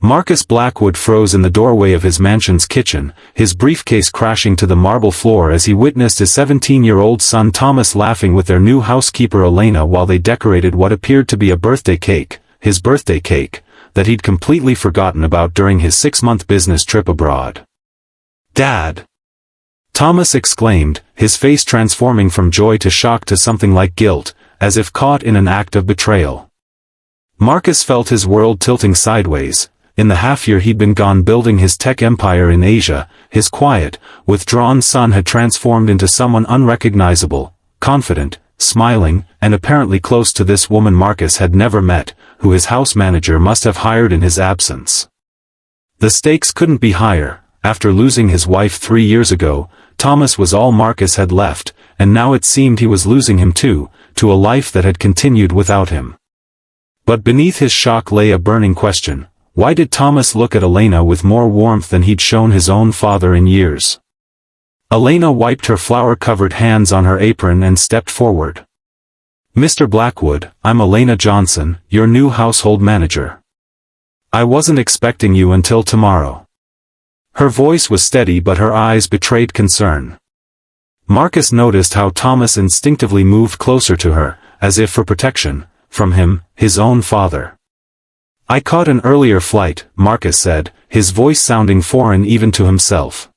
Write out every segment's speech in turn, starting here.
Marcus Blackwood froze in the doorway of his mansion's kitchen, his briefcase crashing to the marble floor as he witnessed his 17-year-old son Thomas laughing with their new housekeeper Elena while they decorated what appeared to be a birthday cake, his birthday cake, that he'd completely forgotten about during his 6-month business trip abroad. "Dad!" Thomas exclaimed, his face transforming from joy to shock to something like guilt, as if caught in an act of betrayal. Marcus felt his world tilting sideways. In the half-year he'd been gone building his tech empire in Asia, his quiet, withdrawn son had transformed into someone unrecognizable, confident, smiling, and apparently close to this woman Marcus had never met, who his house manager must have hired in his absence. The stakes couldn't be higher. After losing his wife 3 years ago, Thomas was all Marcus had left, and now it seemed he was losing him too, to a life that had continued without him. But beneath his shock lay a burning question. Why did Thomas look at Elena with more warmth than he'd shown his own father in years? Elena wiped her flour-covered hands on her apron and stepped forward. "Mr. Blackwood, I'm Elena Johnson, your new household manager. I wasn't expecting you until tomorrow." Her voice was steady but her eyes betrayed concern. Marcus noticed how Thomas instinctively moved closer to her, as if for protection, from him, his own father. "I caught an earlier flight," Marcus said, his voice sounding foreign even to himself.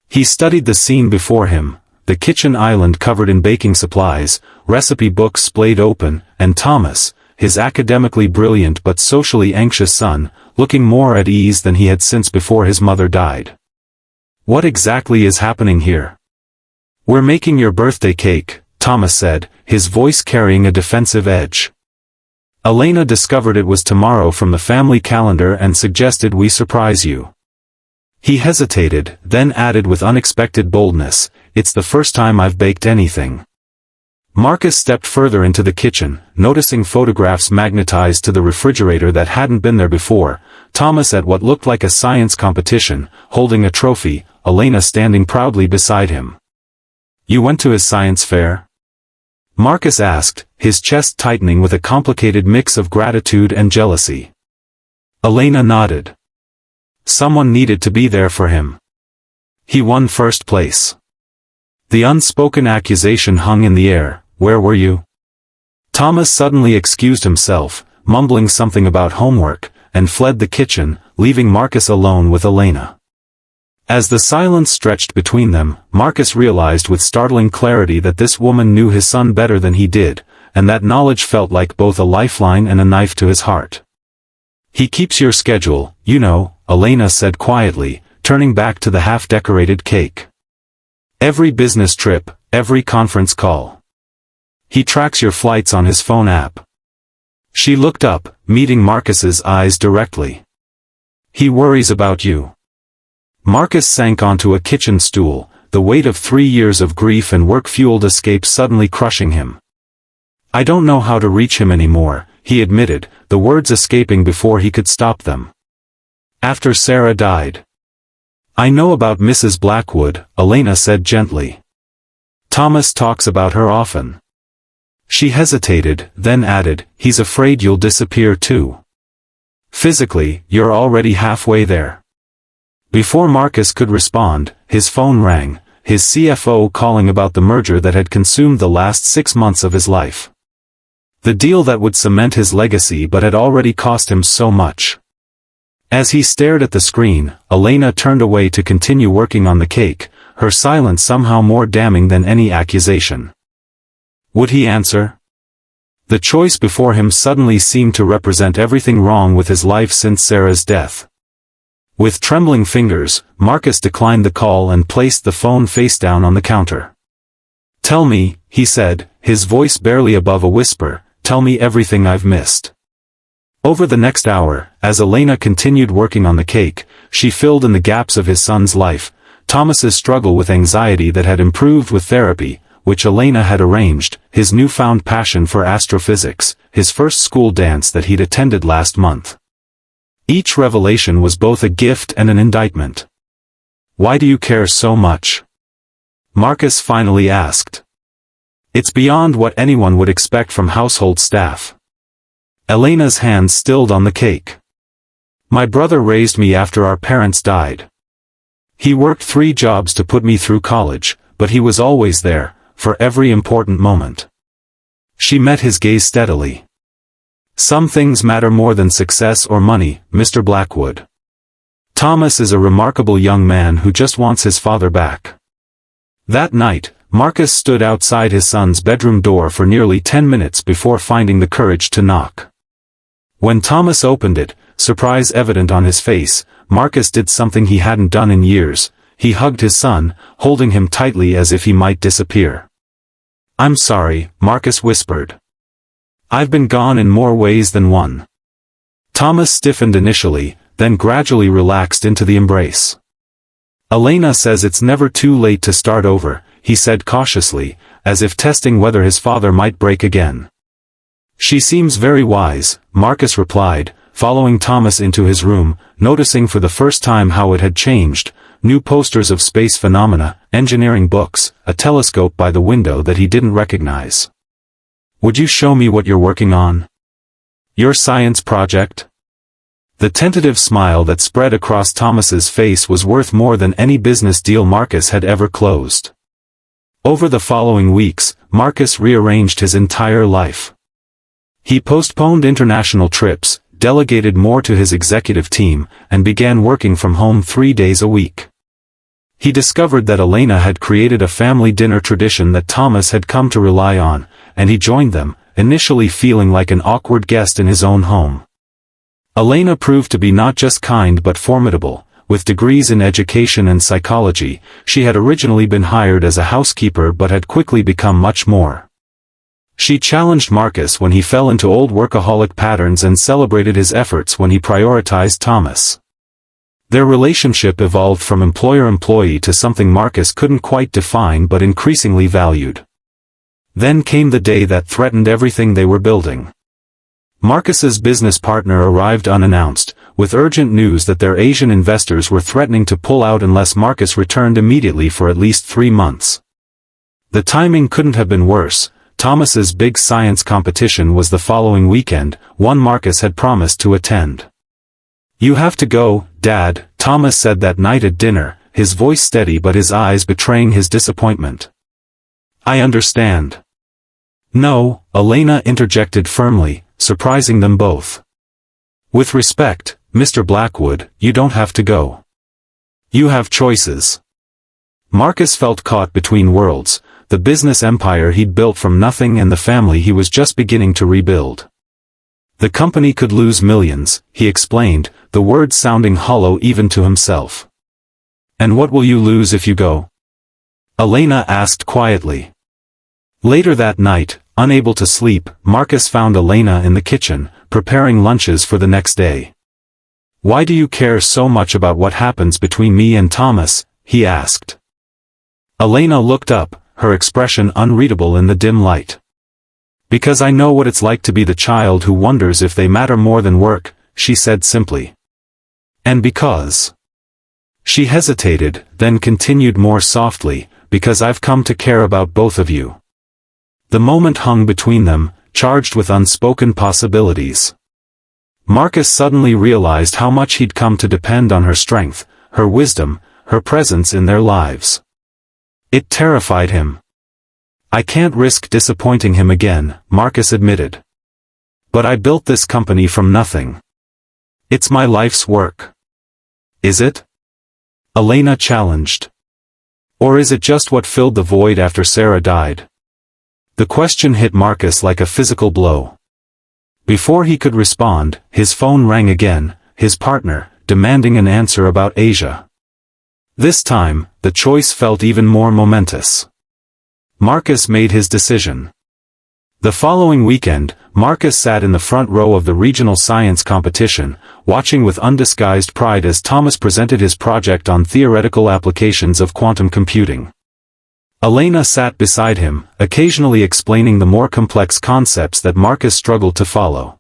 He studied the scene before him, the kitchen island covered in baking supplies, recipe books splayed open, and Thomas, his academically brilliant but socially anxious son, looking more at ease than he had since before his mother died. "What exactly is happening here?" "We're making your birthday cake," Thomas said, his voice carrying a defensive edge. "Elena discovered it was tomorrow from the family calendar and suggested we surprise you." He hesitated, then added with unexpected boldness, "It's the first time I've baked anything." Marcus stepped further into the kitchen, noticing photographs magnetized to the refrigerator that hadn't been there before, Thomas at what looked like a science competition, holding a trophy, Elena standing proudly beside him. "You went to his science fair?" Marcus asked, his chest tightening with a complicated mix of gratitude and jealousy. Elena nodded. Someone needed to be there for him. He won first place. The unspoken accusation hung in the air. "Where were you?" Thomas suddenly excused himself, mumbling something about homework, and fled the kitchen, leaving Marcus alone with Elena. As the silence stretched between them, Marcus realized with startling clarity that this woman knew his son better than he did, and that knowledge felt like both a lifeline and a knife to his heart. "He keeps your schedule, you know," Elena said quietly, turning back to the half-decorated cake. "Every business trip, every conference call. He tracks your flights on his phone app." She looked up, meeting Marcus's eyes directly. "He worries about you." Marcus sank onto a kitchen stool, the weight of 3 years of grief and work-fueled escape suddenly crushing him. "I don't know how to reach him anymore," he admitted, the words escaping before he could stop them. "After Sarah died." "I know about Mrs. Blackwood," Elena said gently. "Thomas talks about her often." She hesitated, then added, "He's afraid you'll disappear too. Physically, you're already halfway there." Before Marcus could respond, his phone rang, his CFO calling about the merger that had consumed the last 6 months of his life. The deal that would cement his legacy but had already cost him so much. As he stared at the screen, Elena turned away to continue working on the cake, her silence somehow more damning than any accusation. Would he answer? The choice before him suddenly seemed to represent everything wrong with his life since Sarah's death. With trembling fingers, Marcus declined the call and placed the phone face down on the counter. "Tell me," he said, his voice barely above a whisper, "tell me everything I've missed." Over the next hour, as Elena continued working on the cake, she filled in the gaps of his son's life, Thomas's struggle with anxiety that had improved with therapy, which Elena had arranged, his newfound passion for astrophysics, his first school dance that he'd attended last month. Each revelation was both a gift and an indictment. "Why do you care so much?" Marcus finally asked. "It's beyond what anyone would expect from household staff." Elena's hands stilled on the cake. My brother raised me after our parents died. He worked 3 jobs to put me through college, but he was always there, for every important moment. She met his gaze steadily. Some things matter more than success or money, Mr. Blackwood. Thomas is a remarkable young man who just wants his father back. That night, Marcus stood outside his son's bedroom door for nearly 10 minutes before finding the courage to knock. When Thomas opened it, surprise evident on his face, Marcus did something he hadn't done in years. He hugged his son, holding him tightly as if he might disappear. "I'm sorry," Marcus whispered. "I've been gone in more ways than one." Thomas stiffened initially, then gradually relaxed into the embrace. "Elena says it's never too late to start over," he said cautiously, as if testing whether his father might break again. "She seems very wise," Marcus replied, following Thomas into his room, noticing for the first time how it had changed: new posters of space phenomena, engineering books, a telescope by the window that he didn't recognize. "Would you show me what you're working on? Your science project?" The tentative smile that spread across Thomas's face was worth more than any business deal Marcus had ever closed. Over the following weeks, Marcus rearranged his entire life. He postponed international trips, delegated more to his executive team, and began working from home 3 days a week. He discovered that Elena had created a family dinner tradition that Thomas had come to rely on, and he joined them, initially feeling like an awkward guest in his own home. Elena proved to be not just kind but formidable. With degrees in education and psychology, she had originally been hired as a housekeeper but had quickly become much more. She challenged Marcus when he fell into old workaholic patterns and celebrated his efforts when he prioritized Thomas. Their relationship evolved from employer-employee to something Marcus couldn't quite define but increasingly valued. Then came the day that threatened everything they were building. Marcus's business partner arrived unannounced, with urgent news that their Asian investors were threatening to pull out unless Marcus returned immediately for at least 3 months. The timing couldn't have been worse. Thomas's big science competition was the following weekend, one Marcus had promised to attend. "You have to go, Dad," Thomas said that night at dinner, his voice steady but his eyes betraying his disappointment. "I understand." "No," Elena interjected firmly, surprising them both. "With respect, Mr. Blackwood, you don't have to go. You have choices." Marcus felt caught between worlds, the business empire he'd built from nothing and the family he was just beginning to rebuild. The company could lose millions, he explained, the words sounding hollow even to himself. "And what will you lose if you go?" Elena asked quietly. Later that night, unable to sleep, Marcus found Elena in the kitchen, preparing lunches for the next day. "Why do you care so much about what happens between me and Thomas?" he asked. Elena looked up, her expression unreadable in the dim light. "Because I know what it's like to be the child who wonders if they matter more than work," she said simply. "And because..." She hesitated, then continued more softly, "because I've come to care about both of you." The moment hung between them, charged with unspoken possibilities. Marcus suddenly realized how much he'd come to depend on her strength, her wisdom, her presence in their lives. It terrified him. "I can't risk disappointing him again," Marcus admitted. "But I built this company from nothing. It's my life's work." "Is it?" Elena challenged. "Or is it just what filled the void after Sarah died?" The question hit Marcus like a physical blow. Before he could respond, his phone rang again, his partner, demanding an answer about Asia. This time, the choice felt even more momentous. Marcus made his decision. The following weekend, Marcus sat in the front row of the regional science competition, watching with undisguised pride as Thomas presented his project on theoretical applications of quantum computing. Elena sat beside him, occasionally explaining the more complex concepts that Marcus struggled to follow.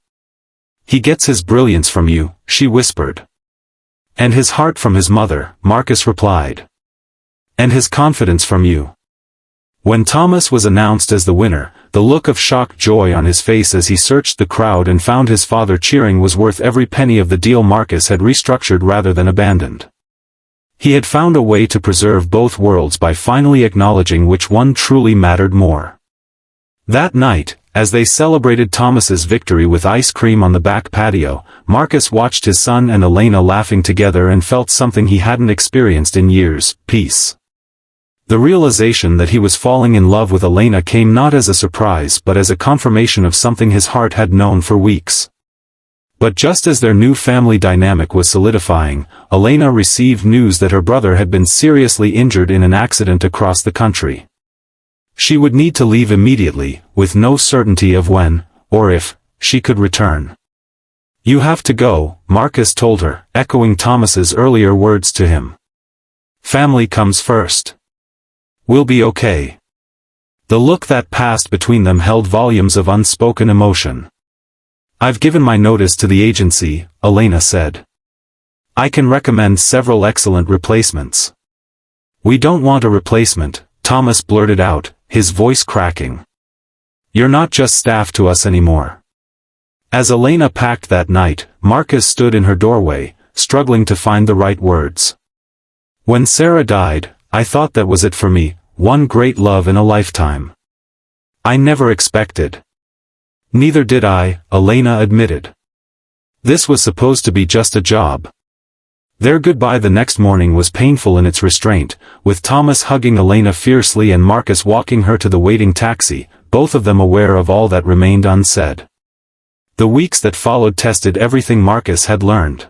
"He gets his brilliance from you," she whispered. "And his heart from his mother," Marcus replied. "And his confidence from you." When Thomas was announced as the winner, the look of shocked joy on his face as he searched the crowd and found his father cheering was worth every penny of the deal Marcus had restructured rather than abandoned. He had found a way to preserve both worlds by finally acknowledging which one truly mattered more. That night, as they celebrated Thomas's victory with ice cream on the back patio, Marcus watched his son and Elena laughing together and felt something he hadn't experienced in years: peace. The realization that he was falling in love with Elena came not as a surprise but as a confirmation of something his heart had known for weeks. But just as their new family dynamic was solidifying, Elena received news that her brother had been seriously injured in an accident across the country. She would need to leave immediately, with no certainty of when, or if, she could return. "You have to go," Marcus told her, echoing Thomas's earlier words to him. "Family comes first. We'll be okay." The look that passed between them held volumes of unspoken emotion. "I've given my notice to the agency," Elena said. "I can recommend several excellent replacements." "We don't want a replacement," Thomas blurted out, his voice cracking. "You're not just staff to us anymore." As Elena packed that night, Marcus stood in her doorway, struggling to find the right words. "When Sarah died, I thought that was it for me, one great love in a lifetime. I never expected." "Neither did I," Elena admitted. "This was supposed to be just a job." Their goodbye the next morning was painful in its restraint, with Thomas hugging Elena fiercely and Marcus walking her to the waiting taxi, both of them aware of all that remained unsaid. The weeks that followed tested everything Marcus had learned.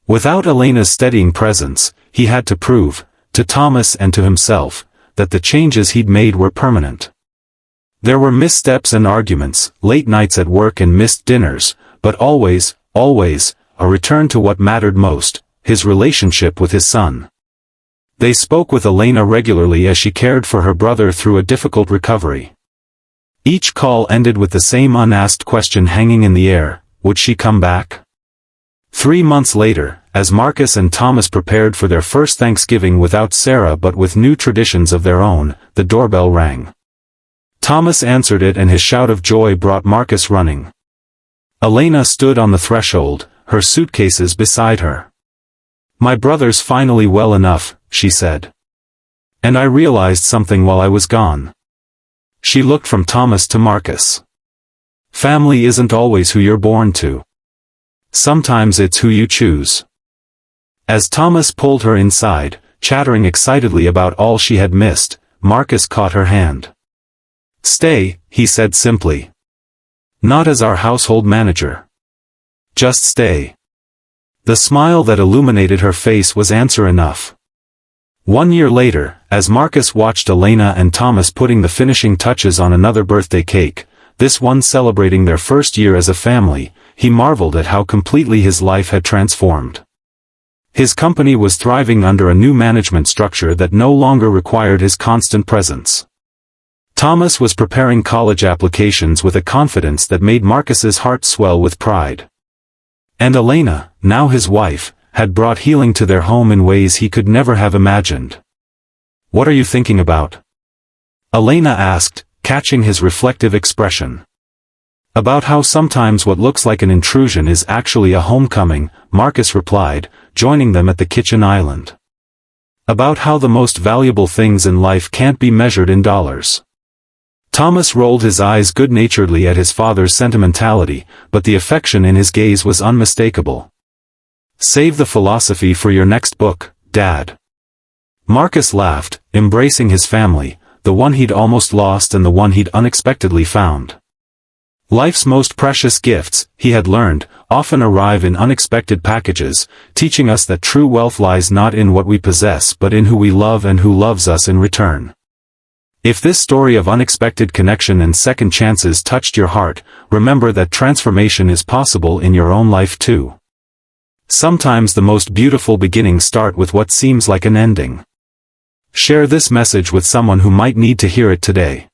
Without Elena's steadying presence, he had to prove, to Thomas and to himself, that the changes he'd made were permanent. There were missteps and arguments, late nights at work and missed dinners, but always, a return to what mattered most: his relationship with his son. They spoke with Elena regularly as she cared for her brother through a difficult recovery. Each call ended with the same unasked question hanging in the air: would she come back? 3 months later, as Marcus and Thomas prepared for their first Thanksgiving without Sarah but with new traditions of their own, the doorbell rang. Thomas answered it and his shout of joy brought Marcus running. Elena stood on the threshold, her suitcases beside her. "My brother's finally well enough," she said. "And I realized something while I was gone." She looked from Thomas to Marcus. "Family isn't always who you're born to. Sometimes it's who you choose." As Thomas pulled her inside, chattering excitedly about all she had missed, Marcus caught her hand. "Stay," he said simply. "Not as our household manager. Just stay." The smile that illuminated her face was answer enough. 1 year later, as Marcus watched Elena and Thomas putting the finishing touches on another birthday cake, this one celebrating their first year as a family, he marveled at how completely his life had transformed. His company was thriving under a new management structure that no longer required his constant presence. Thomas was preparing college applications with a confidence that made Marcus's heart swell with pride. And Elena, now his wife, had brought healing to their home in ways he could never have imagined. "What are you thinking about?" Elena asked, catching his reflective expression. "About how sometimes what looks like an intrusion is actually a homecoming," Marcus replied, joining them at the kitchen island. "About how the most valuable things in life can't be measured in dollars." Thomas rolled his eyes good-naturedly at his father's sentimentality, but the affection in his gaze was unmistakable. "Save the philosophy for your next book, Dad." Marcus laughed, embracing his family, the one he'd almost lost and the one he'd unexpectedly found. Life's most precious gifts, he had learned, often arrive in unexpected packages, teaching us that true wealth lies not in what we possess but in who we love and who loves us in return. If this story of unexpected connection and second chances touched your heart, remember that transformation is possible in your own life too. Sometimes the most beautiful beginnings start with what seems like an ending. Share this message with someone who might need to hear it today.